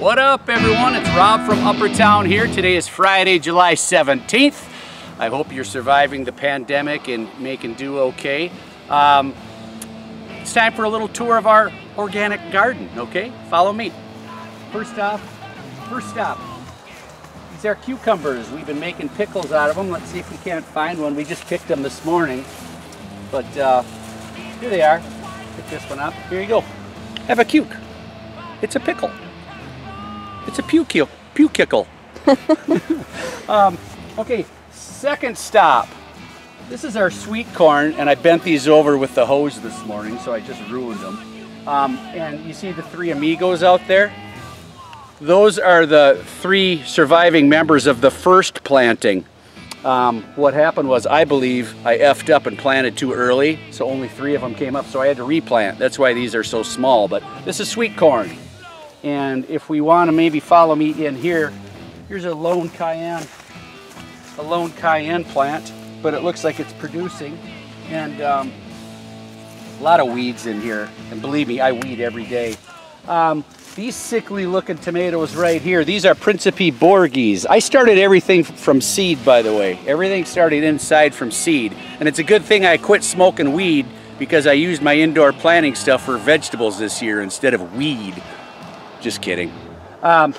What up, everyone? It's Rob from Uppertown here. Today is Friday, July 17th. I hope you're surviving the pandemic and making do okay. It's time for a little tour of our organic garden, okay? Follow me. First stop. These are cucumbers. We've been making pickles out of them. Let's see if we can't find one. We just picked them this morning. But here they are. Pick this one up. Here you go. Have a cuke. It's a pickle. It's a pukicle. Okay, second stop. This is our sweet corn, and I bent these over with the hose this morning, so I just ruined them. And you see the three amigos out there? Those are the three surviving members of the first planting. What happened was, I believe, I effed up and planted too early, so only three of them came up, so I had to replant. That's why these are so small, but this is sweet corn. And if we want to maybe follow me in here, here's a lone cayenne plant, but it looks like it's producing. And a lot of weeds in here, and believe me, I weed every day. These sickly looking tomatoes right here, these are Principe Bourghese. I started everything from seed, by the way. Everything started inside from seed. And it's a good thing I quit smoking weed, because I used my indoor planting stuff for vegetables this year instead of weed. Just kidding.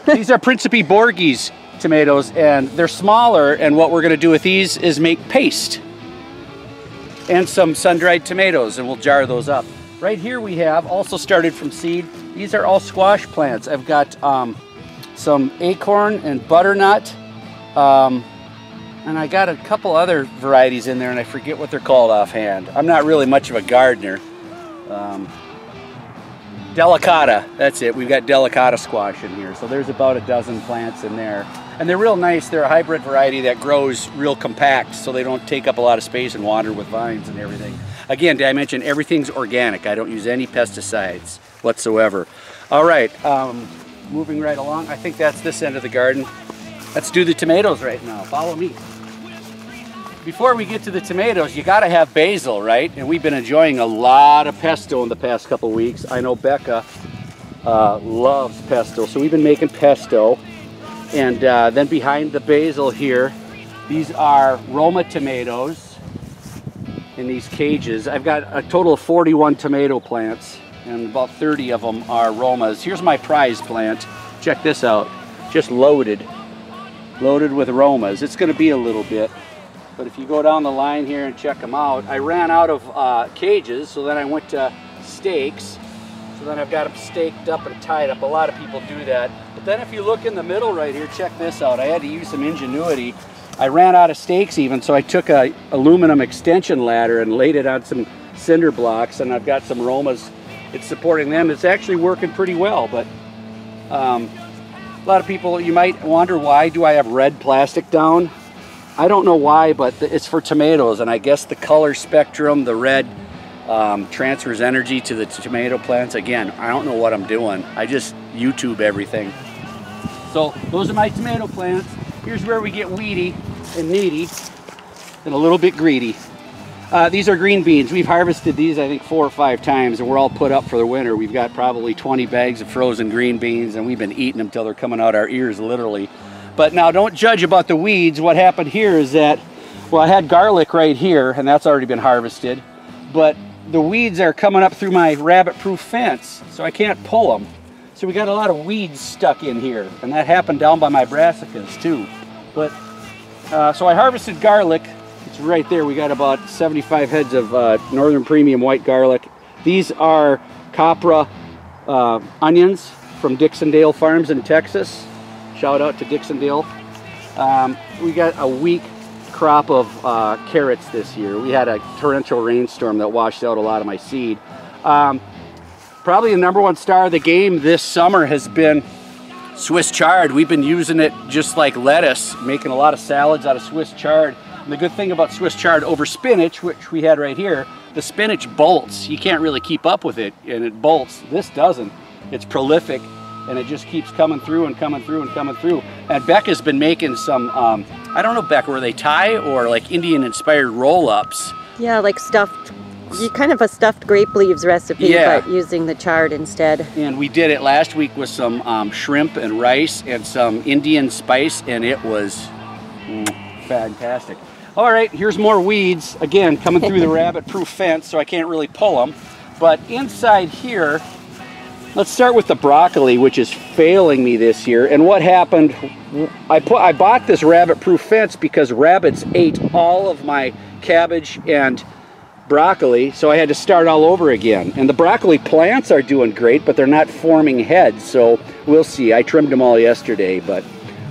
These are Principe Bourghese tomatoes, and they're smaller, and what we're going to do with these is make paste and some sun-dried tomatoes, and we'll jar those up. Right here we have, also started from seed, these are all squash plants. I've got some acorn and butternut, and I got a couple other varieties in there, and I forget what they're called offhand. I'm not really much of a gardener. Delicata, that's it. We've got delicata squash in here. So there's about a dozen plants in there. And they're real nice. They're a hybrid variety that grows real compact, so they don't take up a lot of space and water with vines and everything. Again, did I mention everything's organic? I don't use any pesticides whatsoever. All right, moving right along. I think that's this end of the garden. Let's do the tomatoes right now. Follow me. Before we get to the tomatoes, you gotta have basil, right? And we've been enjoying a lot of pesto in the past couple weeks. I know Becca loves pesto, so we've been making pesto. And then behind the basil here, these are Roma tomatoes in these cages. I've got a total of 41 tomato plants, and about 30 of them are Romas. Here's my prize plant. Check this out, just loaded with Romas. It's gonna be a little bit. But if you go down the line here and check them out, I ran out of cages, so then I went to stakes. So then I've got them staked up and tied up. A lot of people do that. But then if you look in the middle right here, check this out. I had to use some ingenuity. I ran out of stakes even, so I took a aluminum extension ladder and laid it on some cinder blocks, and I've got some Romas. It's supporting them. It's actually working pretty well, but a lot of people, you might wonder, why do I have red plastic down? I don't know why, but it's for tomatoes, and I guess the color spectrum, the red, transfers energy to the tomato plants. Again, I don't know what I'm doing. I just YouTube everything. So those are my tomato plants. Here's where we get weedy and needy and a little bit greedy. These are green beans. We've harvested these, I think, 4 or 5 times, and we're all put up for the winter. We've got probably 20 bags of frozen green beans, and we've been eating them till they're coming out our ears, literally. But now, don't judge about the weeds. What happened here is that, well, I had garlic right here, and that's already been harvested, but the weeds are coming up through my rabbit-proof fence, so I can't pull them. So we got a lot of weeds stuck in here, and that happened down by my brassicas too. But so I harvested garlic. It's right there. We got about 75 heads of Northern Premium white garlic. These are copra onions from Dixondale Farms in Texas. Shout out to Dixondale. We got a weak crop of carrots this year. We had a torrential rainstorm that washed out a lot of my seed. Probably the #1 star of the game this summer has been Swiss chard. We've been using it just like lettuce, making a lot of salads out of Swiss chard. And the good thing about Swiss chard over spinach, which we had right here, the spinach bolts. You can't really keep up with it, and it bolts. This doesn't. It's prolific, and it just keeps coming through and coming through and coming through. And Becca's been making some, I don't know, Becca, were they Thai or like Indian-inspired roll-ups? Yeah, like stuffed You kind of a stuffed grape leaves recipe, Yeah. but using the chard instead. And we did it last week with some shrimp and rice and some Indian spice, and it was fantastic. All right, here's more weeds. Again, coming through the rabbit-proof fence, so I can't really pull them. But inside here, let's start with the broccoli, which is failing me this year. And what happened, I bought this rabbit-proof fence because rabbits ate all of my cabbage and broccoli, so I had to start all over again. And the broccoli plants are doing great, but they're not forming heads, so we'll see. I trimmed them all yesterday, but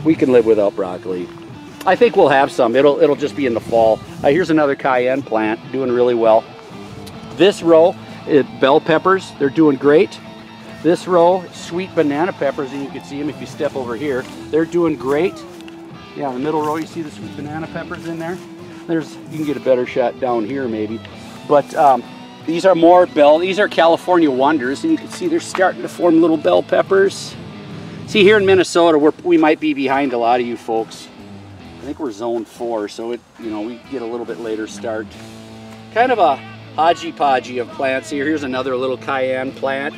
we can live without broccoli. I think we'll have some. It'll just be in the fall. Here's another cayenne plant, doing really well. This row, bell peppers, they're doing great. This row, sweet banana peppers, and you can see them if you step over here. They're doing great. Yeah, in the middle row, you see the sweet banana peppers in there? You can get a better shot down here maybe. But these are these are California wonders, and you can see they're starting to form little bell peppers. See, here in Minnesota, we might be behind a lot of you folks. I think we're zone 4, so we get a little bit later start. Kind of a hodgepodge of plants here. Here's another little cayenne plant,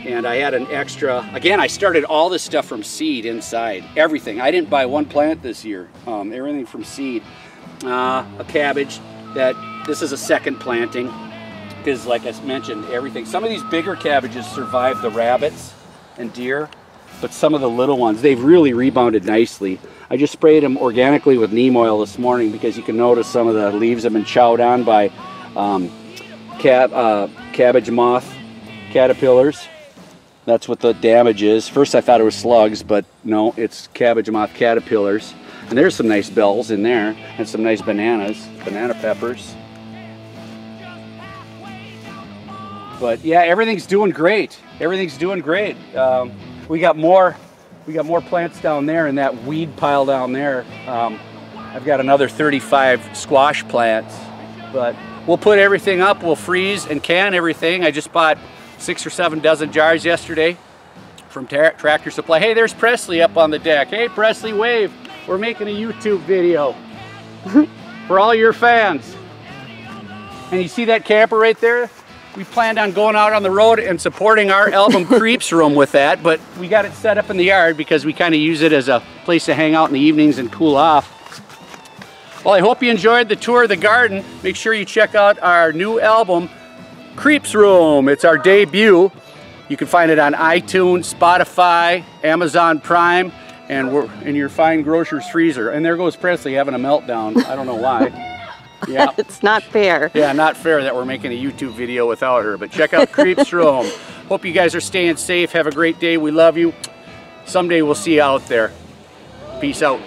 and I had an extra. Again, I started all this stuff from seed inside. Everything. I didn't buy one plant this year. Everything from seed. A cabbage this is a second planting because, like I mentioned, everything. Some of these bigger cabbages survive the rabbits and deer, but some of the little ones, they've really rebounded nicely. I just sprayed them organically with neem oil this morning because you can notice some of the leaves have been chowed on by cabbage moth caterpillars. That's what the damage is. First I thought it was slugs, but no, it's cabbage moth caterpillars. And there's some nice bells in there and some nice banana peppers. But yeah, everything's doing great. Everything's doing great. We got more plants down there in that weed pile down there. I've got another 35 squash plants, but we'll put everything up. We'll freeze and can everything. I just bought 6 or 7 dozen jars yesterday from Tractor Supply. Hey, there's Presley up on the deck. Hey, Presley, wave. We're making a YouTube video for all your fans. And you see that camper right there? We planned on going out on the road and supporting our album Creeps room with that, but we got it set up in the yard because we kind of use it as a place to hang out in the evenings and cool off. Well, I hope you enjoyed the tour of the garden. Make sure you check out our new album, Creeps Room. It's our debut. You can find it on iTunes, Spotify, Amazon Prime, and we're in your fine grocer's freezer. And there goes Presley having a meltdown. I don't know why. Yeah. It's not fair. Yeah, not fair that we're making a YouTube video without her. But check out Creeps Room. Hope you guys are staying safe. Have a great day. We love you. Someday we'll see you out there. Peace out.